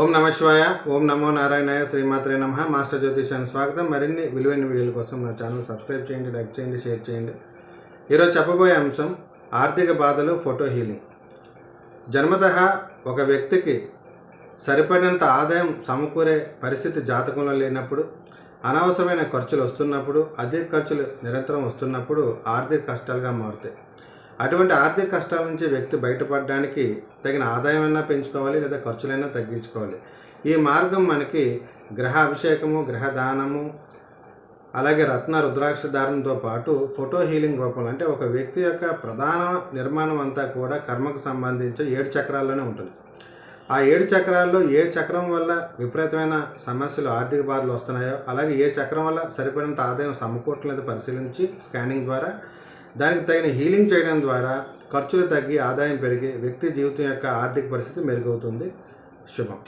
ఓం నమ శివాయ. ఓం నమో నారాయణాయ. శ్రీమాత్రే నమః. మాస్టర్ జ్యోతిషానికి స్వాగతం. మరిన్ని విలువైన వీడియోల కోసం నా ఛానల్ సబ్స్క్రైబ్ చేయండి, లైక్ చేయండి, షేర్ చేయండి. ఈరోజు చెప్పబోయే అంశం ఆర్థిక బాధలు, ఫోటో హీలింగ్. జన్మతః ఒక వ్యక్తికి సరిపడినంత ఆదాయం సమకూరే పరిస్థితి జాతకంలో లేనప్పుడు, అనవసరమైన ఖర్చులు వస్తున్నప్పుడు, అధిక ఖర్చులు నిరంతరం వస్తున్నప్పుడు ఆర్థిక కష్టాలుగా మారుతాయి. అటువంటి ఆర్థిక కష్టాల నుంచి వ్యక్తి బయటపడడానికి తగిన ఆదాయమైనా పెంచుకోవాలి, లేదా ఖర్చులైనా తగ్గించుకోవాలి. ఈ మార్గం మనకి గ్రహ అభిషేకము, గ్రహ దానము, అలాగే రత్న రుద్రాక్ష ధారణతో పాటు ఫోటో హీలింగ్ రూపంలో, అంటే ఒక వ్యక్తి యొక్క ప్రధాన నిర్మాణం అంతా కూడా కర్మకు సంబంధించి 7 చక్రాల్లోనే ఉంటుంది. ఆ 7 చక్రాల్లో ఏ చక్రం వల్ల విపరీతమైన సమస్యలు, ఆర్థిక బాధలు వస్తున్నాయో, అలాగే ఏ చక్రం వల్ల సరిపడినంత ఆదాయం సమకూరట్లేదు పరిశీలించి స్కానింగ్ ద్వారా దానికి తగిన హీలింగ్ చేయడం ద్వారా ఖర్చులు తగ్గి ఆదాయం పెరిగి వ్యక్తి జీవితం యొక్క ఆర్థిక పరిస్థితి మెరుగవుతుంది. శుభం.